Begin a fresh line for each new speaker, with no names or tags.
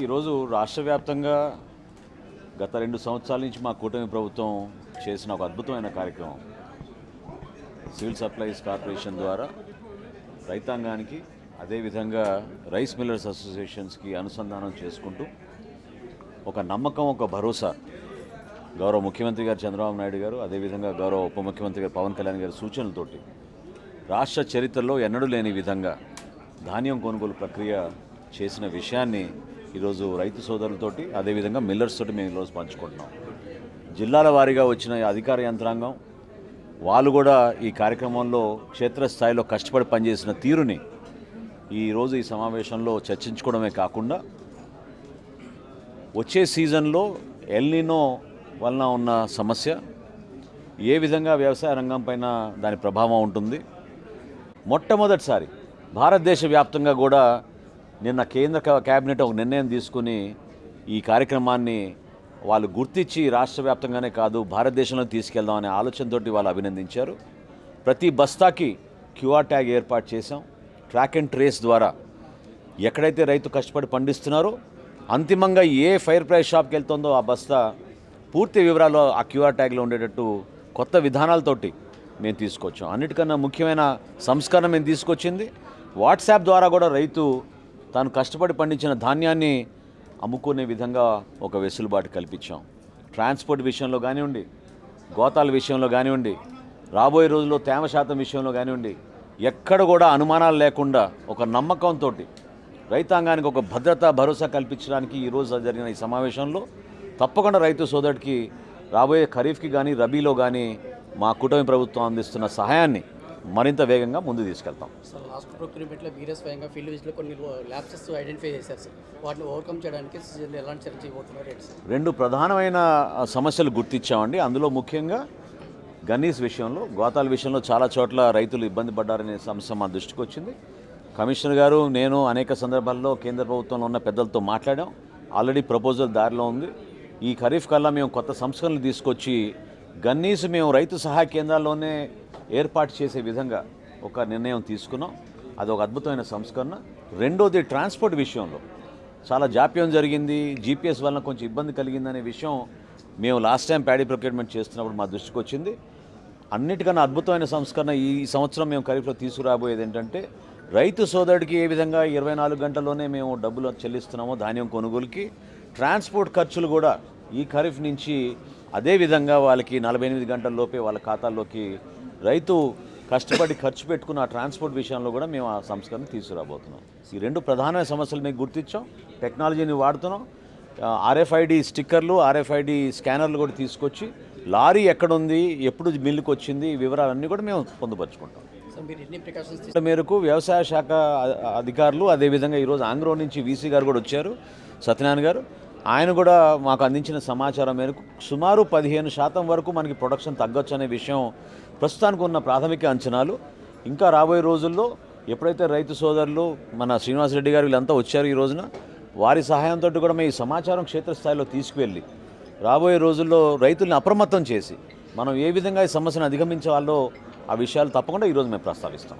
ఈరోజు రాష్ట్ర వ్యాప్తంగా గత 2 సంవత్సరాల నుంచి మా కూటమి ప్రభుత్వం చేసిన ఒక అద్భుతమైన కార్యక్రమం సివిల్ సప్లైస్ కార్పొరేషన్ ద్వారా రైతాంగానికి అదేవిధంగా రైస్ మిల్లర్స్ అసోసియేషన్స్కి అనుసంధానం చేసుకుంటూ ఒక నమ్మకం, ఒక భరోసా గౌరవ ముఖ్యమంత్రి గారు చంద్రబాబు నాయుడు గారు, అదేవిధంగా గౌరవ ఉప ముఖ్యమంత్రి గారు పవన్ కళ్యాణ్ గారి సూచనలతోటి రాష్ట్ర చరిత్రలో ఎన్నడూ లేని విధంగా ధాన్యం కొనుగోలు ప్రక్రియ చేసిన విషయాన్ని ఈరోజు రైతు సోదరులతోటి అదేవిధంగా మిల్లర్స్ తోటి మేము ఈరోజు పంచుకుంటున్నాం. జిల్లాల వారీగా వచ్చిన అధికార యంత్రాంగం వాళ్ళు కూడా ఈ కార్యక్రమంలో క్షేత్రస్థాయిలో కష్టపడి పనిచేసిన తీరుని ఈరోజు ఈ సమావేశంలో చర్చించుకోవడమే కాకుండా వచ్చే సీజన్లో ఎల్నినో వలన ఉన్న సమస్య ఏ విధంగా వ్యవసాయ రంగం పైన దాని ప్రభావం ఉంటుంది, మొట్టమొదటిసారి భారతదేశ వ్యాప్తంగా కూడా నిన్న కేంద్ర కేబినెట్ ఒక నిర్ణయం తీసుకుని ఈ కార్యక్రమాన్ని వాళ్ళు గుర్తించి రాష్ట్ర వ్యాప్తంగానే కాదు భారతదేశంలో తీసుకెళ్దాం అనే ఆలోచనతోటి వాళ్ళు అభినందించారు. ప్రతి బస్తాకి క్యూఆర్ ట్యాగ్ ఏర్పాటు చేశాం. ట్రాక్ అండ్ ట్రేస్ ద్వారా ఎక్కడైతే రైతు కష్టపడి పండిస్తున్నారో అంతిమంగా ఏ ఫైర్ ప్రైస్ షాప్కి వెళ్తుందో ఆ బస్తా పూర్తి వివరాలు ఆ క్యూఆర్ ట్యాగ్లో ఉండేటట్టు కొత్త విధానాలతోటి మేము తీసుకొచ్చాం. అన్నిటికన్నా ముఖ్యమైన సంస్కరణ మేము తీసుకొచ్చింది వాట్సాప్ ద్వారా కూడా రైతు తాను కష్టపడి పండించిన ధాన్యాన్ని అమ్ముకునే విధంగా ఒక వెసులుబాటు కల్పించాం. ట్రాన్స్పోర్ట్ విషయంలో కానివ్వండి, గోతాల విషయంలో కానివ్వండి, రాబోయే రోజుల్లో తేమ శాతం విషయంలో కానివ్వండి, ఎక్కడ కూడా అనుమానాలు లేకుండా ఒక నమ్మకంతో రైతాంగానికి ఒక భరోసా కల్పించడానికి ఈరోజు జరిగిన ఈ సమావేశంలో తప్పకుండా రైతు సోదరుడికి రాబోయే ఖరీఫ్కి కానీ రబీలో కానీ మా కూటమి ప్రభుత్వం అందిస్తున్న సహాయాన్ని మరింత వేగంగా ముందు తీసుకెళ్తాం.
సార్, లాస్ట్ ప్రొక్యూర్మెంట్లో మీరే స్వయంగా ఫీల్డ్ విజిట్లో కొన్ని ల్యాబ్సెస్ ఐడెంటిఫై చేశారు సార్. వాటిని ఓవర్కమ్ చేయడానికి ఎలాంటి చర్య చేయబోతున్నారు?
2 ప్రధానమైన సమస్యలు గుర్తించామండి. అందులో ముఖ్యంగా గన్నీస్ విషయంలో, గోతాల విషయంలో చాలా చోట్ల రైతులు ఇబ్బంది పడ్డారనే సమస్య మా దృష్టికి వచ్చింది. కమిషనర్ గారు, నేను అనేక సందర్భాల్లో కేంద్ర ప్రభుత్వంలో ఉన్న పెద్దలతో మాట్లాడాం. ఆల్రెడీ ప్రపోజల్ దారిలో ఉంది. ఈ ఖరీఫ్ కల్లా మేము కొత్త సంస్కరణలు తీసుకొచ్చి గన్నీస్ మేము రైతు సహాయ కేంద్రాల్లోనే ఏర్పాటు చేసే విధంగా ఒక నిర్ణయం తీసుకున్నాం. అది ఒక అద్భుతమైన సంస్కరణ. రెండోది ట్రాన్స్పోర్ట్ విషయంలో చాలా జాప్యం జరిగింది, జీపీఎస్ వలన కొంచెం ఇబ్బంది కలిగిందనే విషయం మేము లాస్ట్ టైం ప్యాడీ ప్రొక్యూర్మెంట్ చేస్తున్నప్పుడు మా దృష్టికి వచ్చింది. అన్నిటికన్నా అద్భుతమైన సంస్కరణ ఈ సంవత్సరం మేము ఖరీఫ్లో తీసుకురాబోయేది ఏంటంటే రైతు సోదరుడికి ఏ విధంగా 24 గంటల్లోనే మేము డబ్బులు చెల్లిస్తున్నామో ధాన్యం కొనుగోలుకి, ట్రాన్స్పోర్ట్ ఖర్చులు కూడా ఈ ఖరీఫ్ నుంచి అదేవిధంగా వాళ్ళకి 48 గంటల లోపే వాళ్ళ ఖాతాల్లోకి రైతు కష్టపడి ఖర్చు పెట్టుకున్న ఆ ట్రాన్స్పోర్ట్ విషయంలో కూడా మేము ఆ సంస్కరణ తీసుకురాబోతున్నాం. ఈ 2 ప్రధానమైన సమస్యలు మేము గుర్తించాం. టెక్నాలజీని వాడుతున్నాం. ఆర్ఎఫ్ఐడి స్టిక్కర్లు, ఆర్ఎఫ్ఐడి స్కానర్లు కూడా తీసుకొచ్చి లారీ ఎక్కడుంది, ఎప్పుడు మిల్లుకి వచ్చింది, ఈ వివరాలన్నీ కూడా మేము పొందుపరుచుకుంటాం. మేరకు వ్యవసాయ శాఖ అధికారులు, అదేవిధంగా ఈరోజు ఆంగ్రో నుంచి వీసీ గారు కూడా వచ్చారు, సత్యనారాయణ గారు. ఆయన కూడా మాకు అందించిన సమాచారం మేరకు సుమారు 15% వరకు మనకి ప్రొడక్షన్ తగ్గొచ్చు అనే విషయం ప్రస్తుతానికి ఉన్న ప్రాథమిక అంచనాలు. ఇంకా రాబోయే రోజుల్లో ఎప్పుడైతే రైతు సోదరులు మన శ్రీనివాసరెడ్డి గారు వీళ్ళంతా వచ్చారు ఈ రోజున, వారి సహాయంతో కూడా మేము ఈ సమాచారం క్షేత్రస్థాయిలో తీసుకువెళ్ళి రాబోయే రోజుల్లో రైతుల్ని అప్రమత్తం చేసి మనం ఏ విధంగా ఈ సమస్యను అధిగమించాలో ఆ విషయాలు తప్పకుండా ఈరోజు మేము ప్రస్తావిస్తాం.